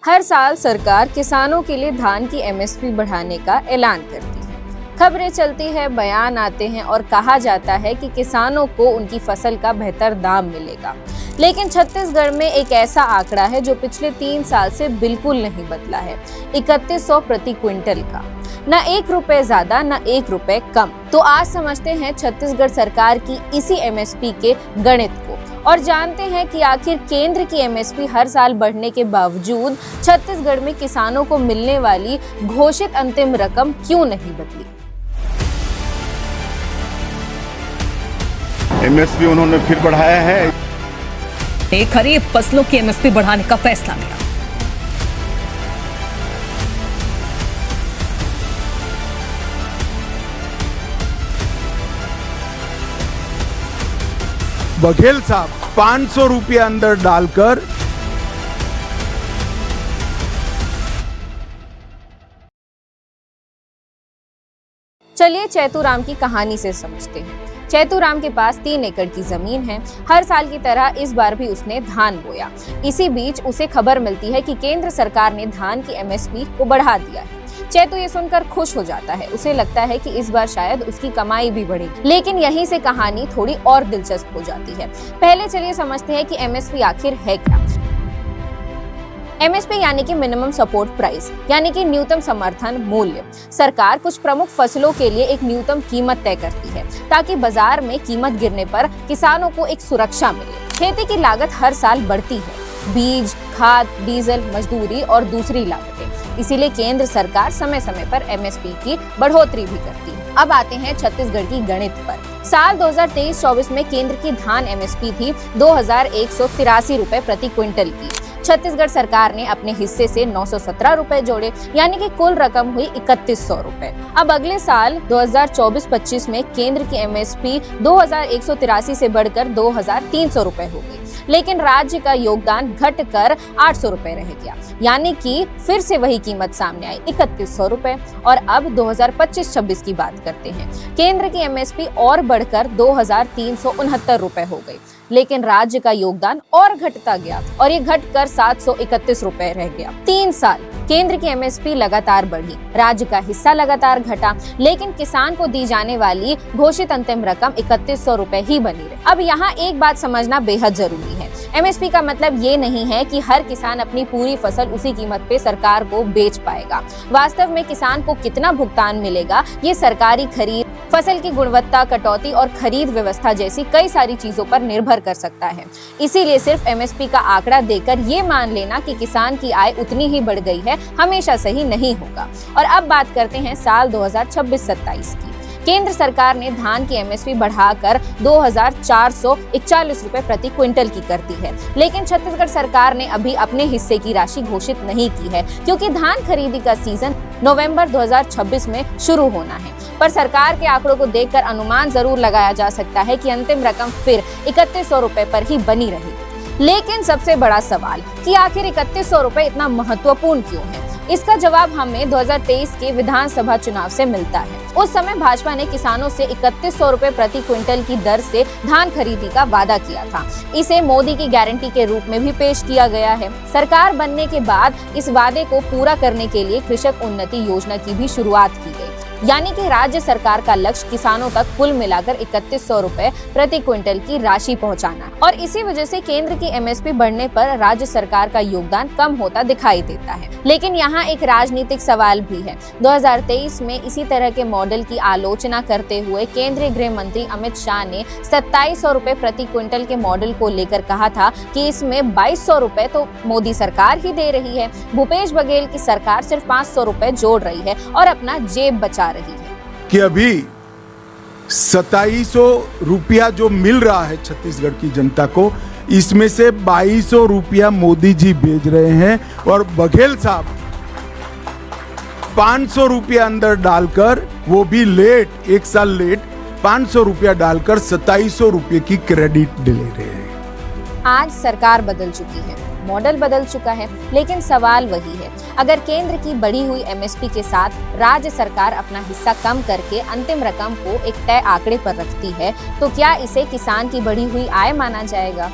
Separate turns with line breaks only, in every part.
हर साल सरकार किसानों के लिए धान की एमएसपी बढ़ाने का ऐलान करती है। खबरें चलती है, बयान आते हैं और कहा जाता है कि किसानों को उनकी फसल का बेहतर दाम मिलेगा। लेकिन छत्तीसगढ़ में एक ऐसा आंकड़ा है जो पिछले 3 साल से बिल्कुल नहीं बदला है, 3100 प्रति क्विंटल का। न 1 रुपए ज्यादा न 1 रुपए कम। तो आज समझते हैं छत्तीसगढ़ सरकार की इसी एमएसपी के गणित को और जानते हैं कि आखिर केंद्र की एमएसपी हर साल बढ़ने के बावजूद छत्तीसगढ़ में किसानों को मिलने वाली घोषित अंतिम रकम क्यों नहीं बदली।
एमएसपी उन्होंने फिर बढ़ाया है।
खरीफ फसलों की एमएसपी बढ़ाने का फैसला लिया।
बघेल साहब 500 रुपया अंदर डालकर
चलिए चैतूराम की कहानी से समझते हैं। चैतूराम के पास 3 एकड़ की जमीन है। हर साल की तरह इस बार भी उसने धान बोया। इसी बीच उसे खबर मिलती है कि केंद्र सरकार ने धान की एमएसपी को बढ़ा दिया है। चैतू ये सुनकर खुश हो जाता है। उसे लगता है कि इस बार शायद उसकी कमाई भी बढ़ेगी। लेकिन यहीं से कहानी थोड़ी और दिलचस्प हो जाती है। पहले चलिए समझते हैं कि एमएसपी आखिर है क्या। एमएसपी यानी कि मिनिमम सपोर्ट प्राइस, यानी कि न्यूनतम समर्थन मूल्य। सरकार कुछ प्रमुख फसलों के लिए एक न्यूनतम कीमत तय करती है ताकि बाजार में कीमत गिरने पर किसानों को एक सुरक्षा मिले। खेती की लागत हर साल बढ़ती है, बीज, खाद, डीजल, मजदूरी और दूसरी लागतें। इसीलिए केंद्र सरकार समय समय पर एमएसपी की बढ़ोतरी भी करती है। अब आते हैं छत्तीसगढ़ की गणित पर। साल 2023-24 में केंद्र की धान एमएसपी थी 2183 रुपए प्रति क्विंटल की। छत्तीसगढ़ सरकार ने अपने हिस्से से 917 रुपए जोड़े, यानी कि कुल रकम हुई 3100 रुपए। अब अगले साल 2024-25 में केंद्र की एमएसपी 2183 से बढ़कर 2300 रुपए हो गई, लेकिन राज्य का योगदान घटकर 800 रुपए रह गया, यानी कि फिर से वही कीमत सामने आई, 3100 रुपए। और अब 2025-26 की बात करते हैं। केंद्र की एमएसपी और बढ़कर 2369 रुपए हो गई, लेकिन राज्य का योगदान और घटता गया और ये घटकर 731 रुपए रह गया। 3 साल केंद्र की एमएसपी लगातार बढ़ी, राज्य का हिस्सा लगातार घटा, लेकिन किसान को दी जाने वाली घोषित अंतिम रकम 3100 रुपए ही बनी रही। अब यहाँ एक बात समझना बेहद जरूरी है। एमएसपी का मतलब ये नहीं है कि हर किसान अपनी पूरी फसल उसी कीमत पे सरकार को बेच पाएगा। वास्तव में किसान को कितना भुगतान मिलेगा ये सरकारी खरीद, फसल की गुणवत्ता, कटौती और खरीद व्यवस्था जैसी कई सारी चीजों पर निर्भर कर सकता है। इसीलिए सिर्फ एमएसपी का आंकड़ा देकर ये मान लेना कि किसान की आय उतनी ही बढ़ गई है हमेशा सही नहीं होगा। और अब बात करते हैं साल 2026-27 की। केंद्र सरकार ने धान की एमएसपी बढ़ाकर 2441 रुपए प्रति क्विंटल की कर दी है, लेकिन छत्तीसगढ़ सरकार ने अभी अपने हिस्से की राशि घोषित नहीं की है, क्योंकि धान खरीदी का सीजन नवंबर 2026 में शुरू होना है। पर सरकार के आंकड़ों को देखकर अनुमान जरूर लगाया जा सकता है कि अंतिम रकम फिर 3100 रुपए पर ही बनी रहेगी। लेकिन सबसे बड़ा सवाल कि आखिर 3100 रुपए इतना महत्वपूर्ण क्यों है? इसका जवाब हमें 2023 के विधानसभा चुनाव से मिलता है। उस समय भाजपा ने किसानों से 3100 रुपए प्रति क्विंटल की दर से धान खरीदी का वादा किया था। इसे मोदी की गारंटी के रूप में भी पेश किया गया है। सरकार बनने के बाद इस वादे को पूरा करने के लिए कृषक उन्नति योजना की भी शुरुआत की गई, यानी कि राज्य सरकार का लक्ष्य किसानों तक कुल मिलाकर 3100 रुपए प्रति क्विंटल की राशि पहुंचाना। और इसी वजह से केंद्र की एमएसपी बढ़ने पर राज्य सरकार का योगदान कम होता दिखाई देता है। लेकिन यहाँ एक राजनीतिक सवाल भी है। 2023 में इसी तरह के मॉडल की आलोचना करते हुए केंद्रीय गृह मंत्री अमित शाह ने 2700 रुपए प्रति क्विंटल के मॉडल को लेकर कहा था कि इसमें 2200 रुपए तो मोदी सरकार ही दे रही है, भूपेश बघेल की सरकार सिर्फ 500 रुपए जोड़ रही है और अपना जेब बचा रही है।
कि अभी 2700 रुपया जो मिल रहा है छत्तीसगढ़ की जनता को, इसमें से 2200 रुपया मोदी जी भेज रहे हैं और बघेल साहब 500 रुपया अंदर डालकर, वो भी लेट, 1 साल लेट, 500 रुपया डालकर 2700 रुपये की क्रेडिट ले रहे हैं।
आज सरकार बदल चुकी है, मॉडल बदल चुका है, लेकिन सवाल वही है। अगर केंद्र की बढ़ी हुई एमएसपी के साथ राज्य सरकार अपना हिस्सा कम करके अंतिम रकम को एक तय आंकड़े पर रखती है, तो क्या इसे किसान की बढ़ी हुई आय माना जाएगा?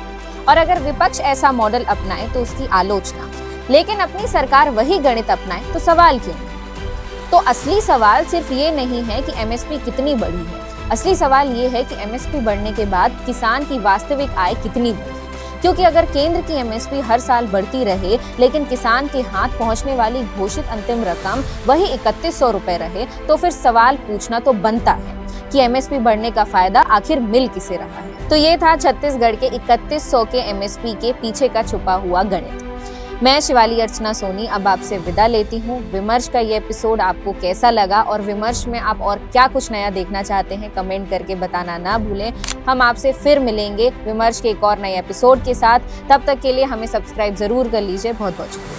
और अगर विपक्ष ऐसा मॉडल अपनाए तो उसकी आलोचना। लेकिन अपनी सरकार वही गणित अपनाए तो सवाल क्यों? तो असली सवाल सिर्फ ये नहीं है कि एमएसपी कितनी बढ़ी है, असली सवाल ये है कि एमएसपी बढ़ने के बाद किसान की वास्तविक आय कितनी बढ़ी। क्योंकि अगर केंद्र की एमएसपी हर साल बढ़ती रहे लेकिन किसान के हाथ पहुंचने वाली घोषित अंतिम रकम वही 3100 रुपए रहे, तो फिर सवाल पूछना तो बनता है कि एमएसपी बढ़ने का फायदा आखिर मिल किसे रहा है। तो ये था छत्तीसगढ़ के 3100 के एमएसपी के पीछे का छुपा हुआ गणित। मैं शिवाली अर्चना सोनी अब आपसे विदा लेती हूँ। विमर्श का ये एपिसोड आपको कैसा लगा और विमर्श में आप और क्या कुछ नया देखना चाहते हैं, कमेंट करके बताना ना भूलें। हम आपसे फिर मिलेंगे विमर्श के एक और नए एपिसोड के साथ। तब तक के लिए हमें सब्सक्राइब जरूर कर लीजिए। बहुत बहुत शुक्रिया।